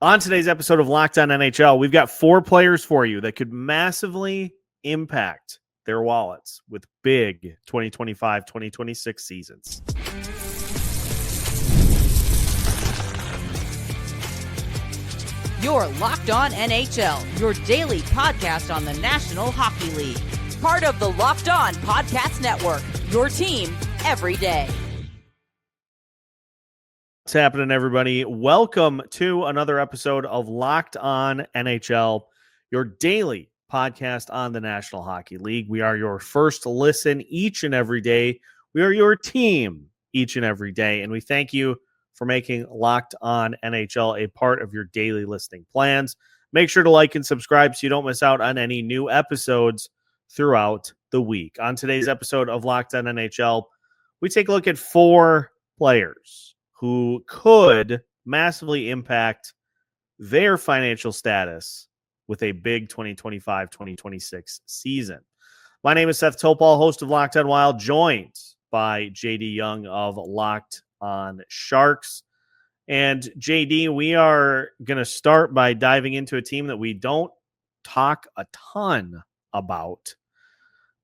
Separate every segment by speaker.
Speaker 1: On today's episode of Locked On NHL, we've got 4 players for you that could massively impact their wallets with big 2025-2026 seasons.
Speaker 2: You're Locked On NHL, your daily podcast on the National Hockey League. Part of the Locked On Podcast Network, your team every day.
Speaker 1: What's happening, everybody? Welcome to another episode of Locked On NHL, your daily podcast on the National Hockey League. We are your first listen each and every day. We are your team each and every day, and we thank you for making Locked On NHL a part of your daily listening plans. Make sure to like and subscribe so you don't miss out on any new episodes throughout the week. On today's episode of Locked On NHL, we take a look at 4 players who could massively impact their financial status with a big 2025-2026 season. My name is Seth Topal, host of Locked On Wild, joined by JD Young of Locked On Sharks. And JD, we are going to start by diving into a team that we don't talk a ton about.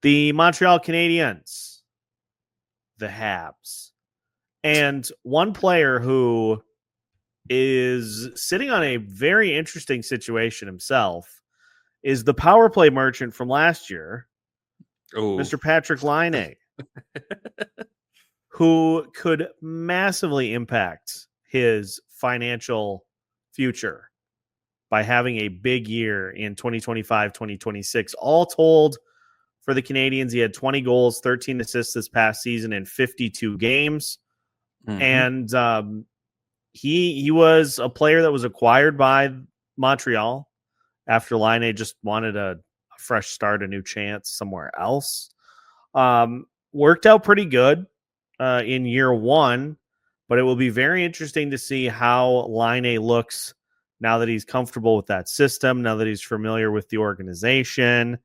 Speaker 1: The Montreal Canadiens, the Habs. And one player who is sitting on a very interesting situation himself is the power play merchant from last year, Mr. Patrik Laine, who could massively impact his financial future by having a big year in 2025-2026. All told, for the Canadiens, he had 20 goals, 13 assists this past season in 52 games. And he was a player that was acquired by Montreal after Laine just wanted a fresh start, a new chance somewhere else. Worked out pretty good in year 1, but it will be very interesting to see how Laine looks now that he's comfortable with that system, now that he's familiar with the organization.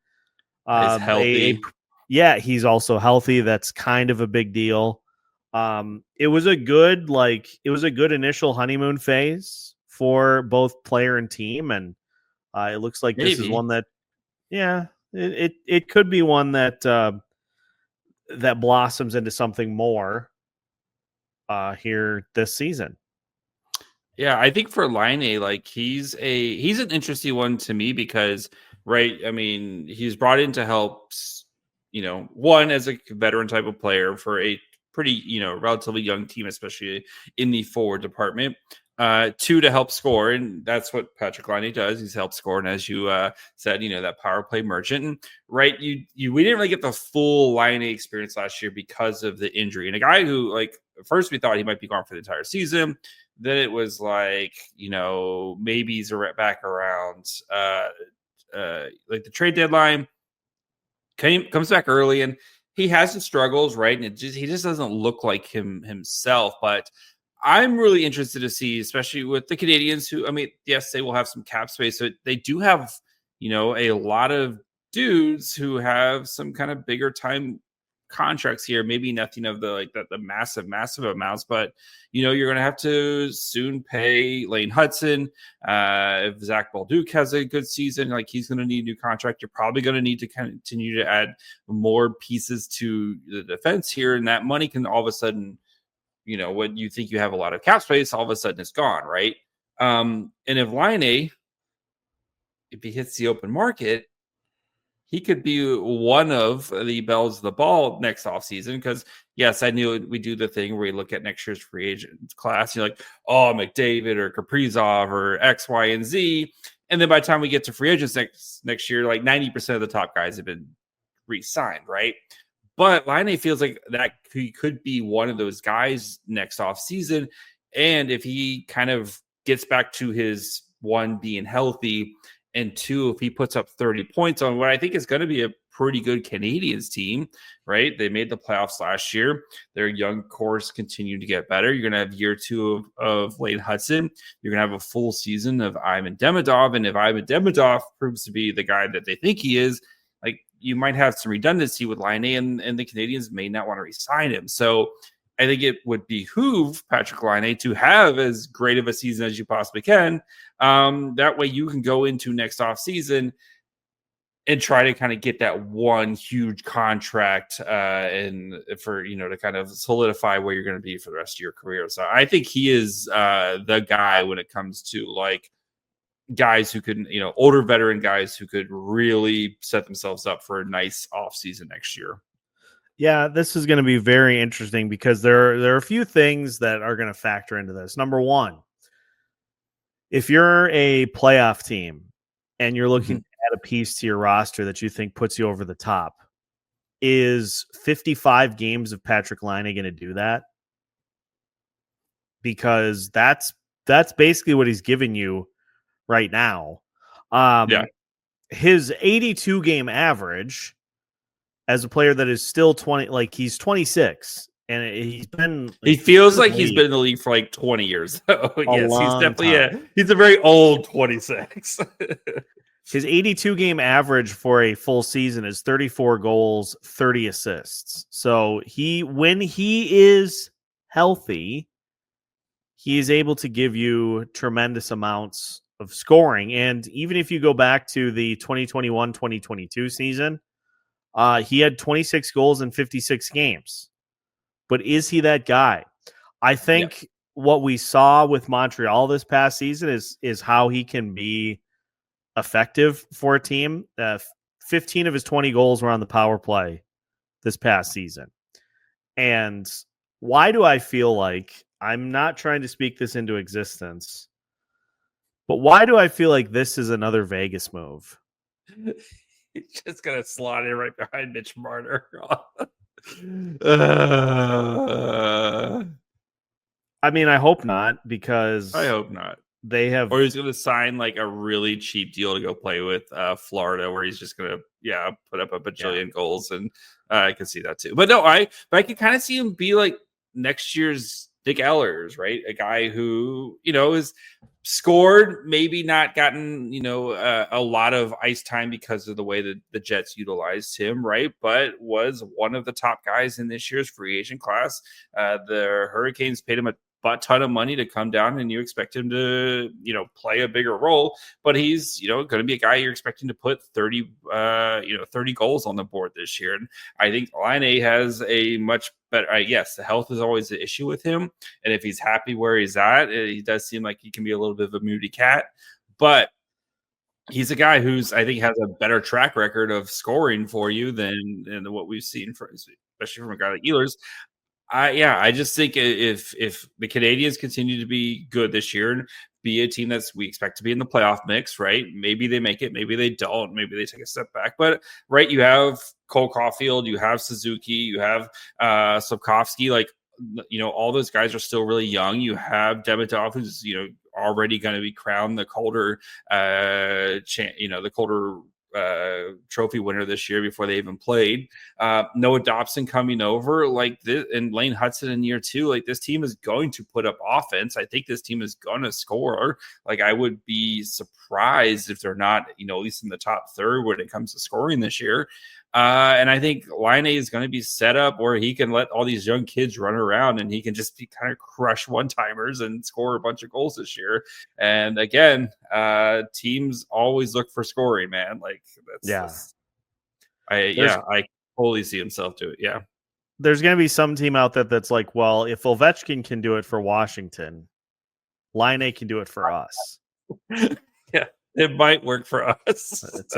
Speaker 3: He's healthy.
Speaker 1: He's also healthy. That's kind of a big deal. It was a good initial honeymoon phase for both player and team, and it looks like this is one that, it could be one that that blossoms into something more here this season.
Speaker 3: Yeah, I think for Laine, like he's an interesting one to me because, right? I mean, he's brought in to help, one as a veteran type of player for a pretty, relatively young team, especially in the forward department. 2, to help score, and that's what Patrik Laine does. He's helped score, and as you said, that power play merchant. And, right, we didn't really get the full Laine experience last year because of the injury. And a guy who, like, first we thought he might be gone for the entire season. Then it was like, maybe he's back around like the trade deadline. Comes back early, and he has his struggles, right? And he just doesn't look like himself. But I'm really interested to see, especially with the Canadiens, who, I mean, yes, they will have some cap space, but they do have, a lot of dudes who have some kind of bigger time contracts here. Maybe nothing of the massive amounts, but you're going to have to soon pay Lane Hudson. If Zach Balduke has a good season, like he's going to need a new contract. You're probably going to need to continue to add more pieces to the defense here, and that money can all of a sudden, when you think you have a lot of cap space, all of a sudden it's gone, right? And if Laine, if he hits the open market, he could be one of the bells of the ball next offseason because, yes, I knew we do the thing where we look at next year's free agent class. You're like, oh, McDavid or Kaprizov or X, Y, and Z. And then by the time we get to free agents next year, like 90% of the top guys have been re-signed, right? But Laine feels like that he could be one of those guys next offseason. And if he kind of gets back to his, 1, being healthy, and 2, if he puts up 30 points on what I think is going to be a pretty good Canadiens team, right? They made the playoffs last year. Their young cores continue to get better. You're going to have year 2 of Lane Hudson. You're going to have a full season of Ivan Demidov. And if Ivan Demidov proves to be the guy that they think he is, like, you might have some redundancy with Laine, and the Canadiens may not want to re-sign him. So I think it would behoove Patrik Laine to have as great of a season as you possibly can. That way you can go into next offseason and try to kind of get that one huge contract and for, to kind of solidify where you're going to be for the rest of your career. So I think he is the guy when it comes to like guys who could, older veteran guys who could really set themselves up for a nice offseason next year.
Speaker 1: Yeah, this is going to be very interesting because there are a few things that are going to factor into this. Number one, if you're a playoff team and you're looking to add a piece to your roster that you think puts you over the top, is 55 games of Patrik Laine going to do that? Because that's basically what he's giving you right now. His 82 game average as a player that is still 20, like he's 26 and he's been,
Speaker 3: he feels like he's been in the league for like 20 years. Yes, he's definitely he's a very old 26.
Speaker 1: His 82 game average for a full season is 34 goals, 30 assists. So when he is healthy, he is able to give you tremendous amounts of scoring. And even if you go back to the 2021-2022 season, he had 26 goals in 56 games. But is he that guy? I think what we saw with Montreal this past season is how he can be effective for a team. 15 of his 20 goals were on the power play this past season. And why do I feel like, I'm not trying to speak this into existence, but why do I feel like this is another Vegas move?
Speaker 3: He's just going to slot it right behind Mitch Marner.
Speaker 1: I mean, I hope not, because
Speaker 3: I hope not.
Speaker 1: They have,
Speaker 3: or he's going to sign like a really cheap deal to go play with Florida, where he's just going to put up a bajillion goals, and I can see that too. But no, I can kind of see him be like next year's Nick Ehlers, right? A guy who is scored, maybe not gotten a lot of ice time because of the way that the Jets utilized him, right? But was one of the top guys in this year's free agent class. The Hurricanes paid him a ton of money to come down, and you expect him to play a bigger role, but he's going to be a guy you're expecting to put 30 goals on the board this year. And I think Laine has a much better, yes, the health is always the issue with him, and if he's happy where he's at, he does seem like he can be a little bit of a moody cat, but he's a guy who's, I think, has a better track record of scoring for you than what we've seen, especially from a guy like Ehlers. I just think if the Canadiens continue to be good this year and be a team we expect to be in the playoff mix, right? Maybe they make it, maybe they don't, maybe they take a step back. But right, you have Cole Caulfield, you have Suzuki, you have Slavkovsky, like all those guys are still really young. You have Demidov, who's already going to be crowned the Calder, the Calder trophy winner this year before they even played. Noah Dobson coming over like this, and Lane Hudson in year 2. Like, this team is going to put up offense. I think this team is going to score. Like, I would be surprised if they're not, at least in the top third when it comes to scoring this year. And I think Laine is going to be set up where he can let all these young kids run around, and he can just be kind of crush one-timers and score a bunch of goals this year. And again, teams always look for scoring, man. Like, I totally see himself do it. Yeah.
Speaker 1: There's going to be some team out there that's like, well, if Ovechkin can do it for Washington, Laine can do it for us.
Speaker 3: Yeah, it might work for us.
Speaker 1: It's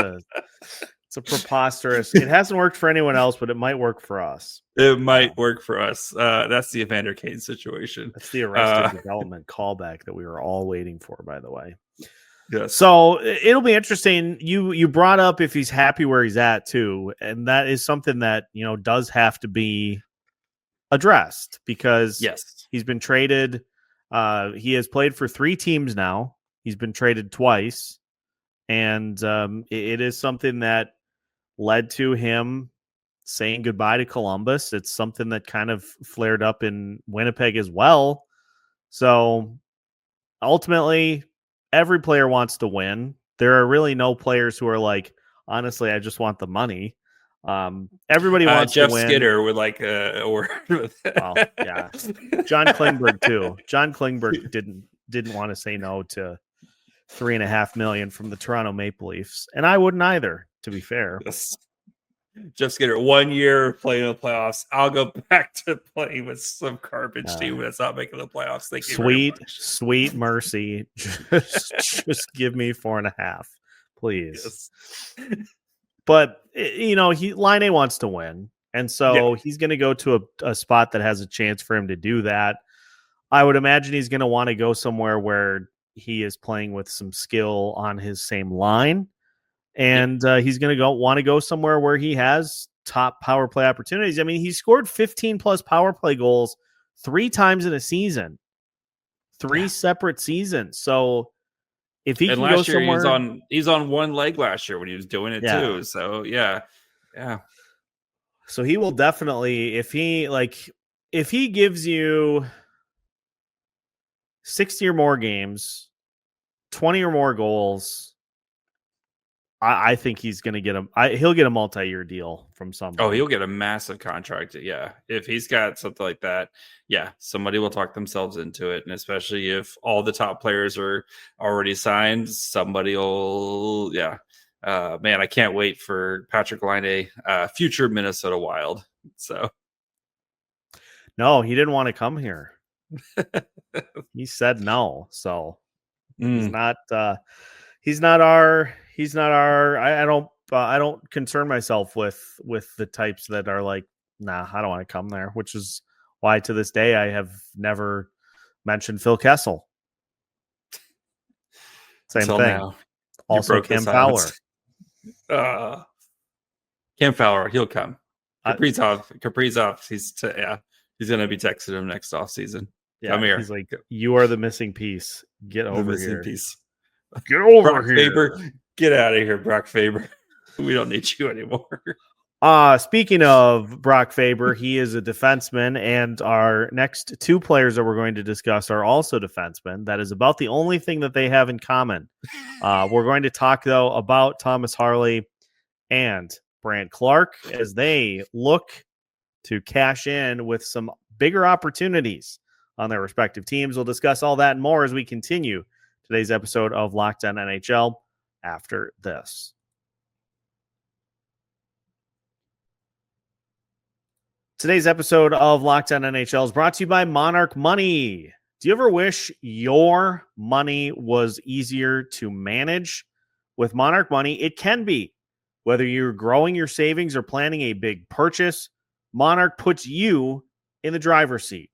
Speaker 1: a preposterous. It hasn't worked for anyone else, but it might work for us.
Speaker 3: It might work for us. That's the Evander Kane situation.
Speaker 1: That's the Arrested Development callback that we were all waiting for, by the way.
Speaker 3: Yeah.
Speaker 1: So it'll be interesting. You brought up if he's happy where he's at too, and that is something that does have to be addressed, because he's been traded. He has played for 3 teams now. He's been traded twice, and it is something that led to him saying goodbye to Columbus. It's something that kind of flared up in Winnipeg as well. So ultimately, every player wants to win. There are really no players who are like, honestly, I just want the money. Everybody wants
Speaker 3: Jeff
Speaker 1: to win.
Speaker 3: Skinner would like a word with that.
Speaker 1: Well, yeah. John Klingberg too. John Klingberg didn't want to say no to $3.5 million from the Toronto Maple Leafs, and I wouldn't either, to be fair.
Speaker 3: Yes. Jeff Skinner, 1 year playing in the playoffs. I'll go back to playing with some garbage team that's not making the playoffs. Thank you very much.
Speaker 1: Sweet mercy. Just give me 4.5, please.
Speaker 3: Yes.
Speaker 1: But Laine wants to win, and so he's going to go to a spot that has a chance for him to do that. I would imagine he's going to want to go somewhere where he is playing with some skill on his same line. And he's going to want to go somewhere where he has top power play opportunities. I mean, he scored 15 plus power play goals 3 times in a season, 3 separate seasons. So if he can go somewhere,
Speaker 3: he's on one leg last year when he was doing it too. So yeah.
Speaker 1: So he will definitely, if he gives you 60 or more games, 20 or more goals, I think he's going to get he'll get a multi-year deal from somebody.
Speaker 3: Oh, he'll get a massive contract. Yeah. If he's got something like that, somebody will talk themselves into it. And especially if all the top players are already signed, somebody will, man, I can't wait for Patrik Laine, future Minnesota Wild. So.
Speaker 1: No, he didn't want to come here. He said no. So he's not our, I don't concern myself with the types that are like, nah, I don't want to come there, which is why to this day I have never mentioned Phil Kessel. Same
Speaker 3: Until
Speaker 1: thing.
Speaker 3: Now.
Speaker 1: Also Cam Fowler.
Speaker 3: Cam Fowler, he'll come. Kaprizov, he's going to be texting him next offseason. Come here.
Speaker 1: He's like, you are the missing piece. Get over here.
Speaker 3: Piece.
Speaker 1: Get over
Speaker 3: Brock
Speaker 1: here.
Speaker 3: Faber, get out of here, Brock Faber. We don't need you anymore.
Speaker 1: Speaking of Brock Faber, he is a defenseman, and our next 2 players that we're going to discuss are also defensemen. That is about the only thing that they have in common. We're going to talk, though, about Thomas Harley and Brandt Clarke as they look to cash in with some bigger opportunities on their respective teams. We'll discuss all that and more as we continue today's episode of Locked On NHL after this. Today's episode of Locked On NHL is brought to you by Monarch Money. Do you ever wish your money was easier to manage? With Monarch Money, it can be. Whether you're growing your savings or planning a big purchase, Monarch puts you in the driver's seat.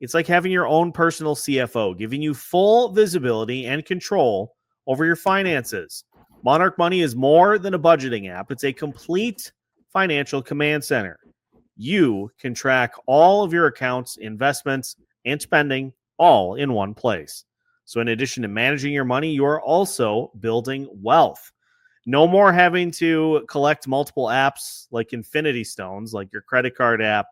Speaker 1: It's like having your own personal CFO, giving you full visibility and control over your finances. Monarch Money is more than a budgeting app. It's a complete financial command center. You can track all of your accounts, investments, and spending all in one place. So in addition to managing your money, you are also building wealth. No more having to collect multiple apps like Infinity Stones, like your credit card app,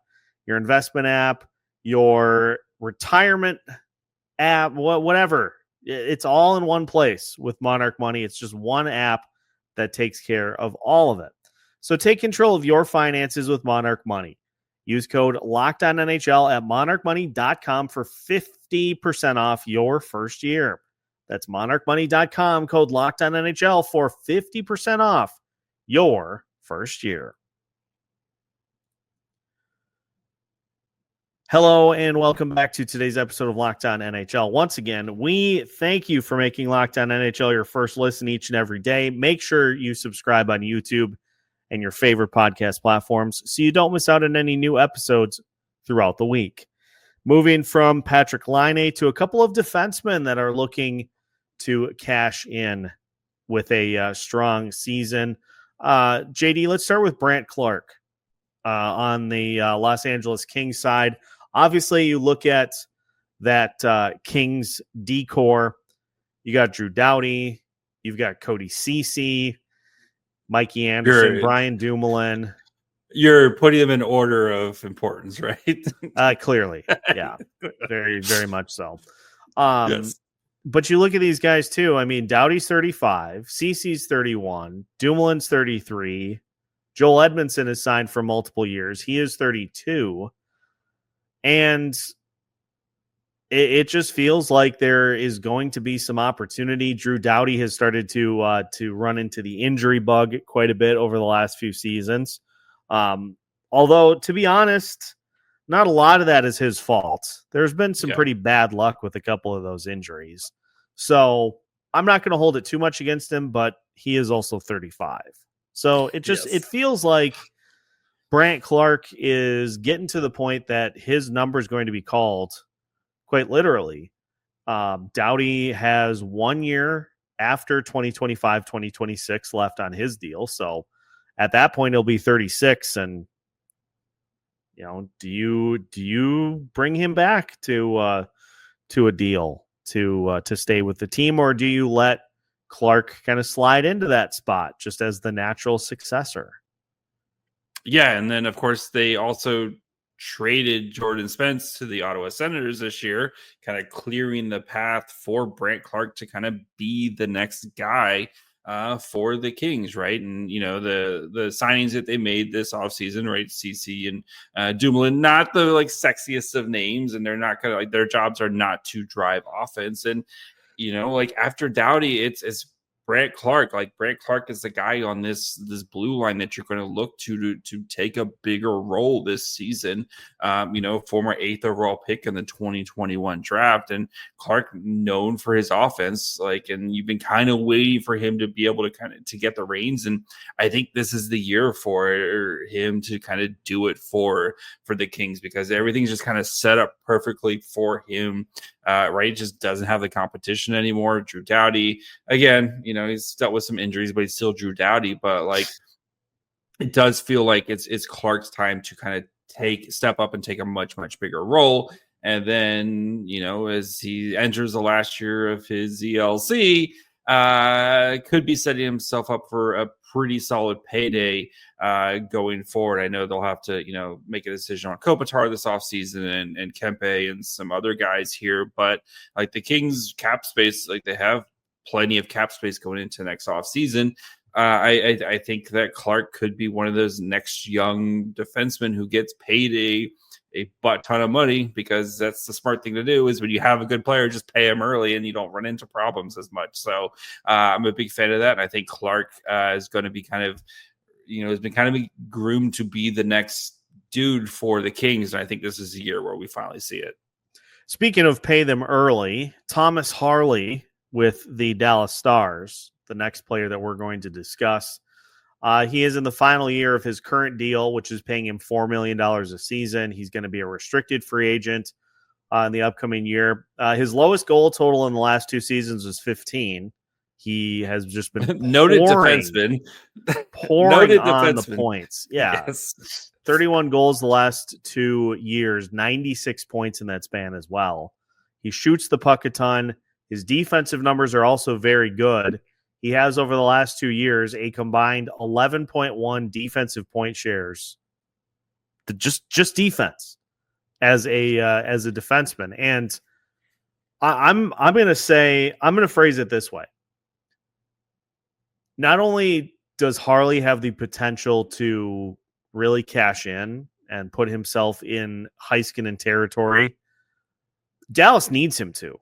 Speaker 1: your investment app, your retirement app, whatever. It's all in one place with Monarch Money. It's just one app that takes care of all of it. So take control of your finances with Monarch Money. Use code LOCKEDONNHL at monarchmoney.com for 50% off your first year. That's monarchmoney.com, code LOCKEDONNHL for 50% off your first year. Hello and welcome back to today's episode of Locked On NHL. Once again, we thank you for making Locked On NHL your first listen each and every day. Make sure you subscribe on YouTube and your favorite podcast platforms so you don't miss out on any new episodes throughout the week. Moving from Patrik Laine to a couple of defensemen that are looking to cash in with a strong season. JD, let's start with Brandt Clarke on the Los Angeles Kings side. Obviously, you look at that Kings decor. You got Drew Doughty. You've got Cody Ceci, Mikey Anderson, Brian Dumoulin.
Speaker 3: You're putting them in order of importance, right?
Speaker 1: Clearly. Yeah. Very, very much so.
Speaker 3: Yes.
Speaker 1: But you look at these guys, too. I mean, Doughty's 35. Ceci's 31. Dumoulin's 33. Joel Edmondson is signed for multiple years. He is 32. And it just feels like there is going to be some opportunity. Drew Doughty has started to run into the injury bug quite a bit over the last few seasons. Although, to be honest, not a lot of that is his fault. There's been some pretty bad luck with a couple of those injuries. So I'm not going to hold it too much against him, but he is also 35. So it feels like Brandt Clarke is getting to the point that his number is going to be called quite literally. Doughty has 1 year after 2025, 2026 left on his deal. So at that point, he'll be 36. And, do you bring him back to a deal to stay with the team, or do you let Clarke kind of slide into that spot just as the natural successor?
Speaker 3: Yeah. And then, of course, they also traded Jordan Spence to the Ottawa Senators this year, kind of clearing the path for Brandt Clarke to kind of be the next guy for the Kings, right? And, the signings that they made this offseason, right? CC and Dumoulin, not the sexiest of names, and they're not going to their jobs are not to drive offense. And, after Doughty, it's Brandt Clarke. Brandt Clarke is the guy on this blue line that you're going to look to take a bigger role this season. Former 8th overall pick in the 2021 draft, and Clarke known for his offense. And you've been kind of waiting for him to be able to get the reins, and I think this is the year for him to kind of do it for the Kings, because everything's just kind of set up perfectly for him. Right, just doesn't have the competition anymore. Drew Doughty, again, he's dealt with some injuries, but he's still Drew Doughty. But it does feel like it's Clarke's time to kind of step up and take a much, much bigger role. And then, as he enters the last year of his ELC, could be setting himself up for a pretty solid payday going forward. I know they'll have to, make a decision on Kopitar this offseason and Kempe and some other guys here. But the Kings cap space, they have plenty of cap space going into next offseason. I think that Clarke could be one of those next young defensemen who gets paid a butt ton of money, because that's the smart thing to do, is when you have a good player, just pay him early and you don't run into problems as much. So I'm a big fan of that. And I think Clarke is going to be has been kind of groomed to be the next dude for the Kings. And I think this is the year where we finally see it.
Speaker 1: Speaking of pay them early, Thomas Harley with the Dallas Stars, the next player that we're going to discuss. He is in the final year of his current deal, which is paying him $4 million a season. He's going to be a restricted free agent in the upcoming year. His lowest goal total in the last 2 seasons was 15. He has just been
Speaker 3: noted defenseman,
Speaker 1: pouring on the points. Yeah,
Speaker 3: yes.
Speaker 1: 31 goals the last 2 years, 96 points in that span as well. He shoots the puck a ton. His defensive numbers are also very good. He has, over the last 2 years, a combined 11.1 defensive point shares. Just defense as a defenseman. And I'm going to phrase it this way. Not only does Harley have the potential to really cash in and put himself in Heiskanen territory, Dallas needs him to.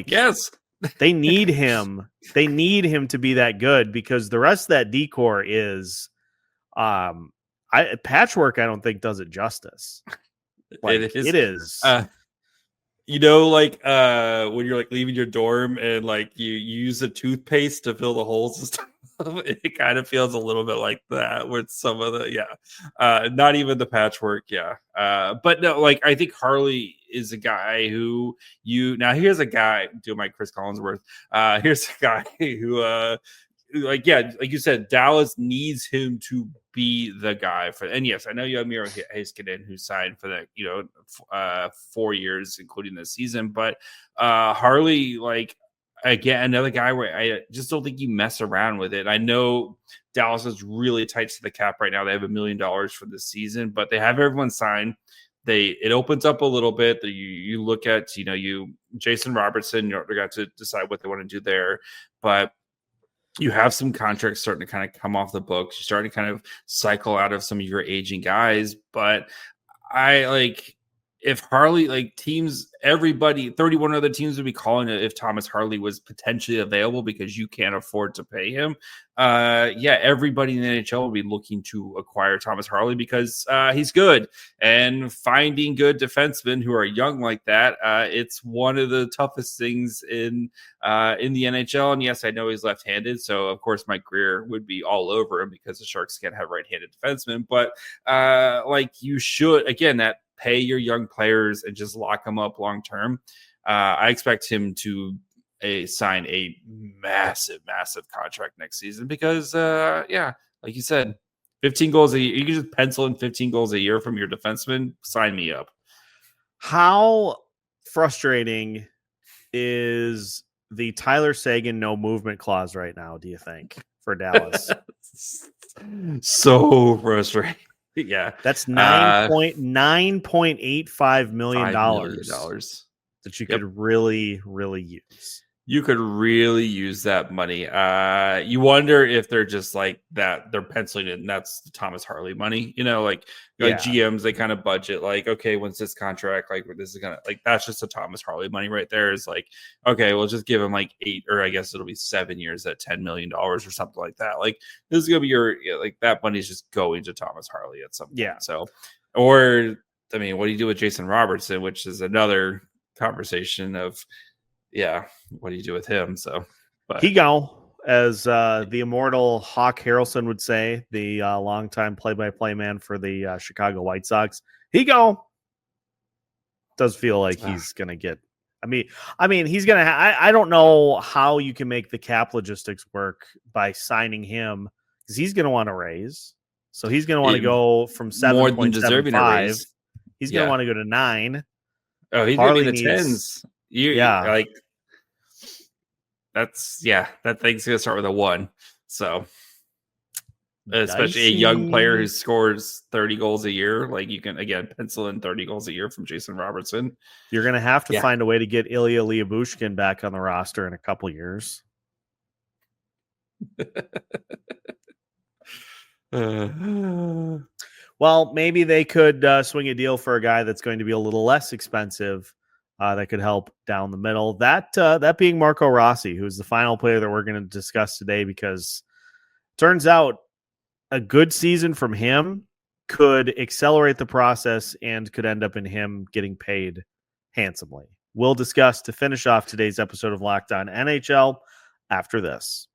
Speaker 3: Yes.
Speaker 1: They need him. They need him to be that good, because the rest of that decor is patchwork. I don't think does it justice. It is.
Speaker 3: When you're leaving your dorm and you use a toothpaste to fill the holes and stuff, it kind of feels a little bit like that with some of the not even the patchwork. But no, I think Harley is a guy who here's a guy doing my Chris Collinsworth. Here's a guy who like you said, Dallas needs him to be the guy for. And yes, I know you have Miro Heiskanen, who signed for that 4 years, including this season. But Harley, again, another guy where I just don't think you mess around with it. I know Dallas is really tight to the cap right now. They have $1 million for this season, but they have everyone signed. It opens up a little bit. You look at Jason Robertson. They got to decide what they want to do there, but you have some contracts starting to kind of come off the books. You're starting to kind of cycle out of some of your aging guys. But I like if Harley, like teams, everybody, 31 other teams would be calling it if Thomas Harley was potentially available because you can't afford to pay him. Yeah, everybody in the NHL will be looking to acquire Thomas Harley because he's good. And finding good defensemen who are young like that, it's one of the toughest things in the NHL. And yes, I know he's left-handed, so of course Mike Greer would be all over him because the Sharks can't have right-handed defensemen. But like you should, again, that pay your young players and just lock them up long term. I expect him to sign a massive contract next season because, yeah, like you said, 15 goals a year. You can just pencil in 15 goals a year from your defenseman. Sign me up.
Speaker 1: How frustrating is the Tyler Seguin no movement clause right now, do you think, for Dallas?
Speaker 3: So frustrating. Yeah.
Speaker 1: That's $9.85 million
Speaker 3: $5 million
Speaker 1: that you could really, really use.
Speaker 3: You could really use that money. You wonder if they're just like that. They're penciling it, and that's the Thomas Harley money. You know, like GMs, they kind of budget like, okay, when's this contract? Like, this is gonna like that's just the Thomas Harley money right there. Is like, okay, we'll just give him like 8, or I guess it'll be 7 years at $10 million or something like that. Like, this is gonna be your like that money's just going to Thomas Harley at some point.
Speaker 1: Yeah.
Speaker 3: So, or I mean, what do you do with Jason Robertson, which is another conversation of. Yeah, what do you do with him? So, but
Speaker 1: he go, as the immortal Hawk Harrelson would say, the longtime play-by-play man for the Chicago White Sox. He go. Does feel like he's gonna get. I mean, he's gonna. I don't know how you can make the cap logistics work by signing him because he's gonna want to raise. So he's gonna want to go from 7.75. He's gonna want to go to 9.
Speaker 3: Oh, he's
Speaker 1: Harley
Speaker 3: gonna be in the tens. Like that's that thing's gonna start with a 1. So especially a young player who scores 30 goals a year, like you can again pencil in 30 goals a year from Jason Robertson.
Speaker 1: You're gonna have to find a way to get Ilya Lyabushkin back on the roster in a couple years. Well, maybe they could swing a deal for a guy that's going to be a little less expensive. That could help down the middle. That being Marco Rossi, who's the final player that we're going to discuss today, because turns out a good season from him could accelerate the process and could end up in him getting paid handsomely. We'll discuss to finish off today's episode of Locked On NHL after this.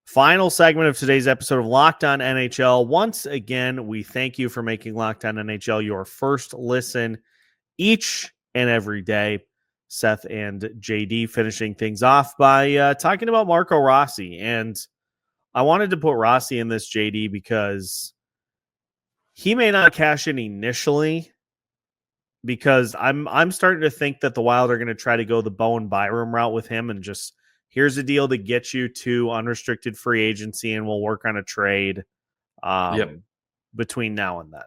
Speaker 1: Final segment of today's episode of Locked On NHL. Once again, we thank you for making Locked On NHL your first listen each and every day. Seth and JD finishing things off by talking about Marco Rossi. And I wanted to put Rossi in this, JD, because he may not cash in initially, because I'm starting to think that the Wild are going to try to go the Bowen Byram route with him and just here's a deal to get you to unrestricted free agency, and we'll work on a trade between now and then.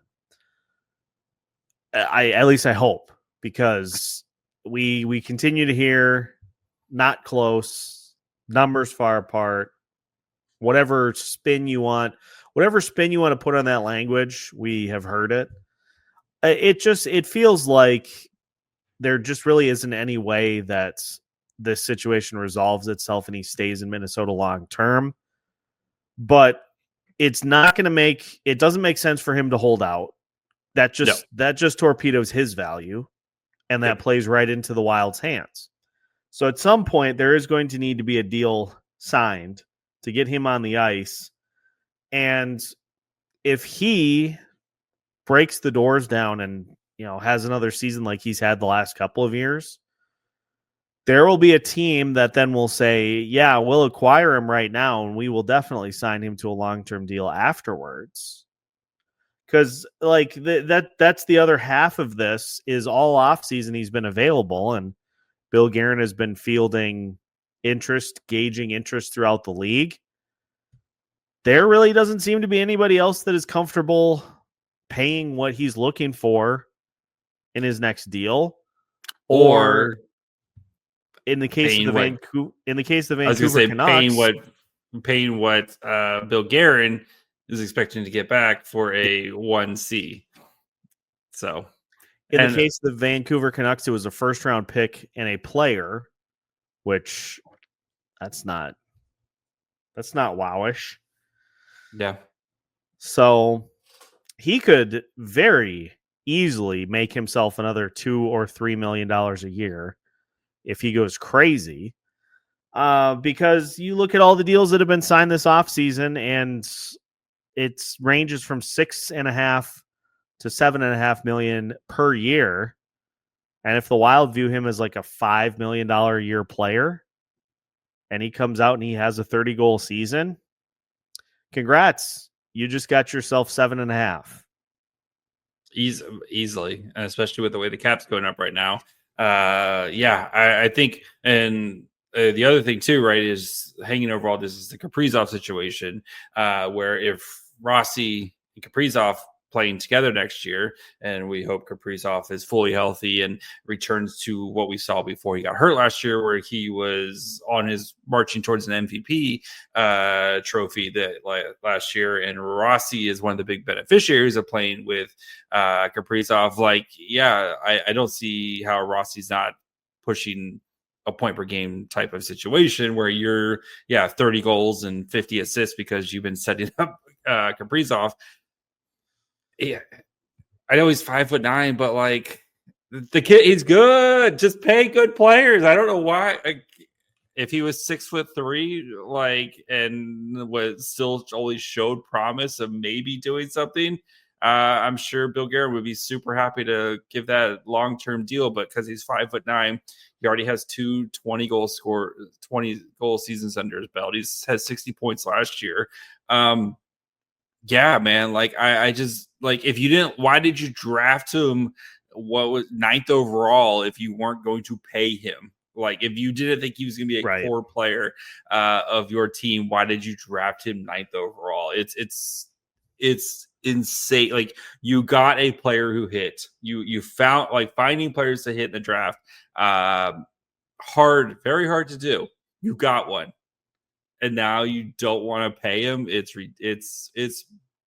Speaker 1: At least I hope, because we continue to hear not close, numbers far apart, whatever spin you want to put on that language, we have heard it. It feels like there just really isn't any way that this situation resolves itself and he stays in Minnesota long term. But it doesn't make sense for him to hold out. That just torpedoes his value, and that plays right into the Wild's hands. So at some point there is going to need to be a deal signed to get him on the ice. And if he breaks the doors down and, has another season like he's had the last couple of years, there will be a team that then will say, yeah, we'll acquire him right now, and we will definitely sign him to a long-term deal afterwards. Because that's the other half of this is all offseason he's been available, and Bill Guerin has been fielding interest, gauging interest throughout the league. There really doesn't seem to be anybody else that is comfortable paying what he's looking for in his next deal,
Speaker 3: or
Speaker 1: in the case of the
Speaker 3: I was going to
Speaker 1: Vancouver
Speaker 3: say
Speaker 1: Canucks,
Speaker 3: paying what Bill Guerin is expecting to get back for a 1C. So,
Speaker 1: in the case of the Vancouver Canucks, it was a first round pick and a player, which that's not wowish.
Speaker 3: Yeah.
Speaker 1: So he could very easily make himself another $2 or $3 million a year if he goes crazy. Because you look at all the deals that have been signed this offseason, and it ranges from 6.5 to 7.5 million per year. And if the Wild view him as like a $5 million a year player, and he comes out and he has a 30-goal season, congrats. You just got yourself 7.5.
Speaker 3: Easily, especially with the way the cap's going up right now. I think, and the other thing too, right, is hanging over all this is the Kaprizov situation, where if Rossi and Kaprizov playing together next year, and we hope Kaprizov is fully healthy and returns to what we saw before he got hurt last year, where he was on his marching towards an MVP trophy that last year, and Rossi is one of the big beneficiaries of playing with Kaprizov. I don't see how Rossi's not pushing a point per game type of situation where you're 30 goals and 50 assists because you've been setting up Kaprizov. Yeah, I know he's 5'9", but the kid, he's good. Just pay good players. I don't know why. If he was 6'3", and was still always showed promise of maybe doing something, I'm sure Bill Guerin would be super happy to give that long-term deal. But because he's 5'9", he already has 20 goal seasons under his belt. He has 60 points last year. Yeah, man. I just if you didn't, why did you draft him? What was 9th overall if you weren't going to pay him? If you didn't think he was going to be a core player of your team, why did you draft him 9th overall? It's insane. You got a player who hit. You found finding players to hit in the draft. Very hard to do. You got one. And now you don't want to pay him.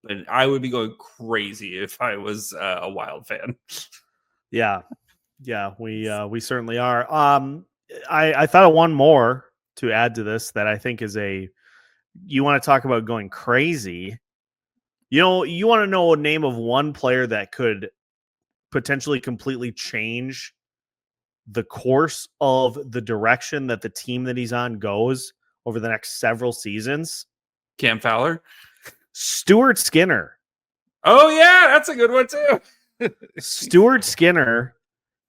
Speaker 3: And I would be going crazy if I was a Wild fan.
Speaker 1: Yeah, we certainly are. I thought of one more to add to this that I think is you want to talk about going crazy. You want to know a name of one player that could potentially completely change the course of the direction that the team that he's on goes over the next several seasons?
Speaker 3: Cam Fowler?
Speaker 1: Stuart Skinner.
Speaker 3: Oh, yeah, that's a good one, too.
Speaker 1: Stuart Skinner.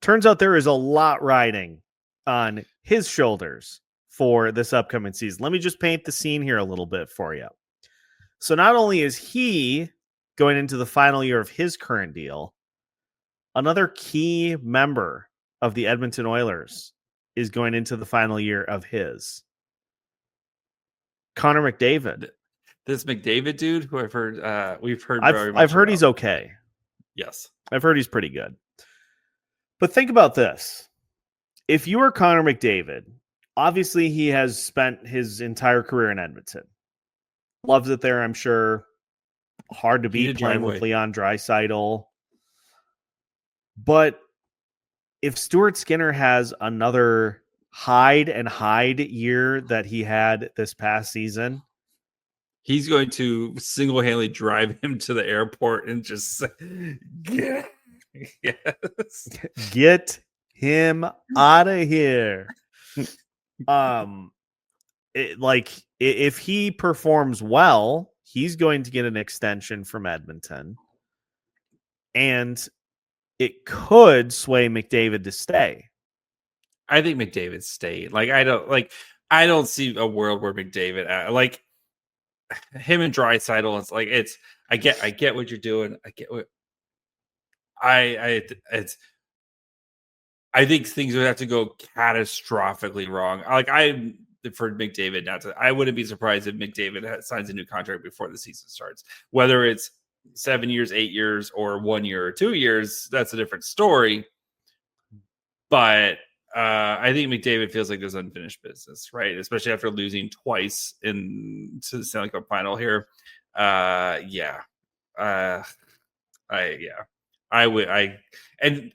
Speaker 1: Turns out there is a lot riding on his shoulders for this upcoming season. Let me just paint the scene here a little bit for you. So not only is he going into the final year of his current deal, another key member of the Edmonton Oilers is going into the final year of his. Connor McDavid.
Speaker 3: This McDavid dude, who I've heard
Speaker 1: I've heard he's okay.
Speaker 3: Yes.
Speaker 1: I've heard he's pretty good. But think about this. If you are Connor McDavid, obviously he has spent his entire career in Edmonton. Loves it there, I'm sure. Hard to beat playing with Leon Draisaitl. But if Stuart Skinner has another hide year that he had this past season,
Speaker 3: he's going to single-handedly drive him to the airport and just say,
Speaker 1: get him out of here. If he performs well, he's going to get an extension from Edmonton, and it could sway McDavid to stay.
Speaker 3: I think McDavid stayed. I don't see a world where McDavid him and Draisaitl. I get what you're doing. I get what I think things would have to go catastrophically wrong. For McDavid not to. I wouldn't be surprised if McDavid signs a new contract before the season starts. Whether it's 7 years, 8 years, or 1 year or 2 years, that's a different story. But I think McDavid feels like there's unfinished business, right? Especially after losing twice to the Stanley Cup final here. And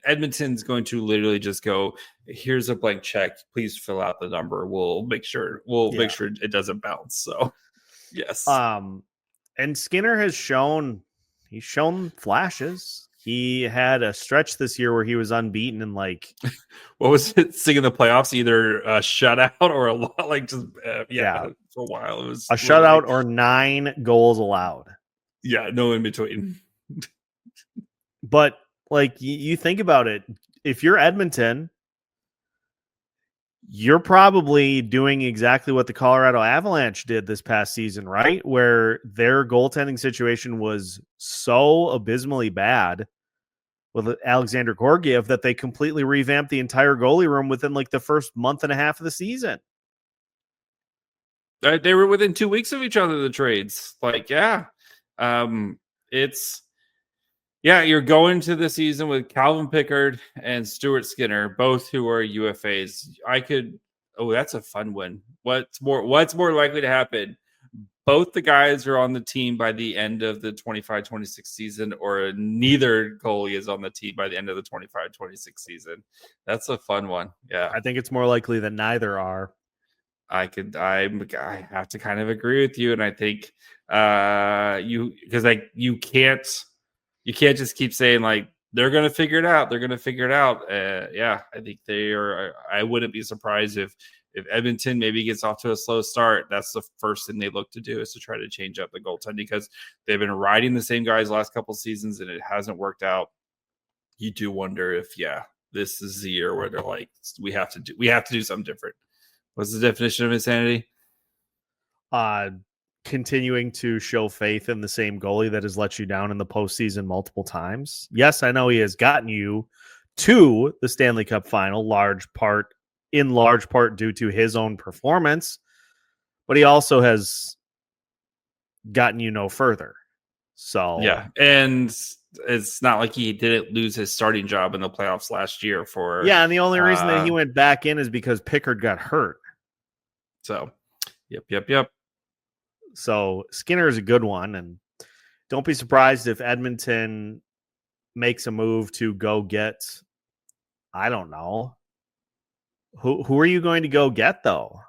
Speaker 3: Edmonton's going to literally just go, here's a blank check, please fill out the number, we'll make sure it doesn't bounce. So yes.
Speaker 1: And Skinner has shown flashes. He had a stretch this year where he was unbeaten in like
Speaker 3: what was it, singing the playoffs, either a shutout or a lot, like just for a while it was
Speaker 1: a shutout or 9 goals allowed.
Speaker 3: Yeah, no in between.
Speaker 1: But like you think about it, if you're Edmonton, you're probably doing exactly what the Colorado Avalanche did this past season, right? Where their goaltending situation was so abysmally bad with Alexander Gorgiev that they completely revamped the entire goalie room within like the first month and a half of the season.
Speaker 3: They were within 2 weeks of each other, the trades. Like, you're going to the season with Calvin Pickard and Stuart Skinner, both who are UFAs. That's a fun one. What's more likely to happen? Both the guys are on the team by the end of the 25-26 season, or neither goalie is on the team by the end of the 25-26 season. That's a fun one. Yeah.
Speaker 1: I think it's more likely that neither are.
Speaker 3: I have to kind of agree with you. And I think you can't just keep saying like, they're going to figure it out. They're going to figure it out. I think they are. I wouldn't be surprised if Edmonton maybe gets off to a slow start. That's the first thing they look to do, is to try to change up the goaltending, because they've been riding the same guys the last couple of seasons and it hasn't worked out. You do wonder if, this is the year where they're like, we have to do something different. What's the definition of insanity?
Speaker 1: Continuing to show faith in the same goalie that has let you down in the postseason multiple times. Yes, I know he has gotten you to the Stanley Cup final, in large part due to his own performance, but he also has gotten you no further. So
Speaker 3: and it's not like he didn't lose his starting job in the playoffs last year
Speaker 1: and the only reason that he went back in is because Pickard got hurt.
Speaker 3: So, yep.
Speaker 1: So Skinner is a good one, and don't be surprised if Edmonton makes a move to go get, I don't know. Who are you going to go get, though?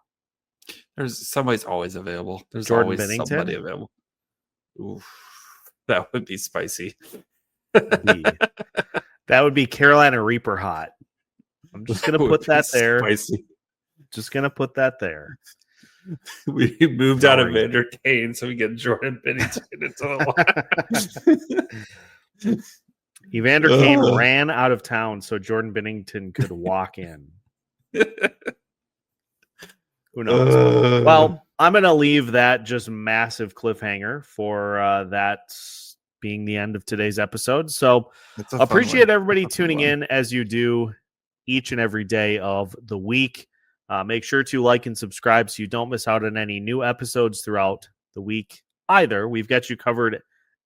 Speaker 3: There's somebody's always available. There's
Speaker 1: Jordan
Speaker 3: always
Speaker 1: Binnington?
Speaker 3: somebody available. Oof, that would be spicy.
Speaker 1: That would be Carolina Reaper hot. I'm just going to put that there.
Speaker 3: Spicy.
Speaker 1: Just going to put that there.
Speaker 3: We moved out of Vander Kane, so we get Jordan Binnington into the line.
Speaker 1: Evander Kane ran out of town so Jordan Binnington could walk in. Who knows? Well, I'm going to leave that just massive cliffhanger for that being the end of today's episode. So appreciate everybody tuning in as you do each and every day of the week. Make sure to like and subscribe so you don't miss out on any new episodes throughout the week either. We've got you covered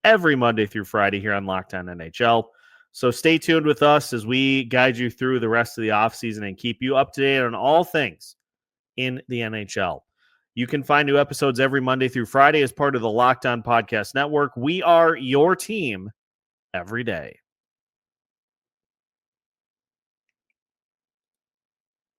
Speaker 1: every Monday through Friday here on Locked On NHL. So stay tuned with us as we guide you through the rest of the offseason and keep you up to date on all things in the NHL. You can find new episodes every Monday through Friday as part of the Locked On Podcast Network. We are your team every day.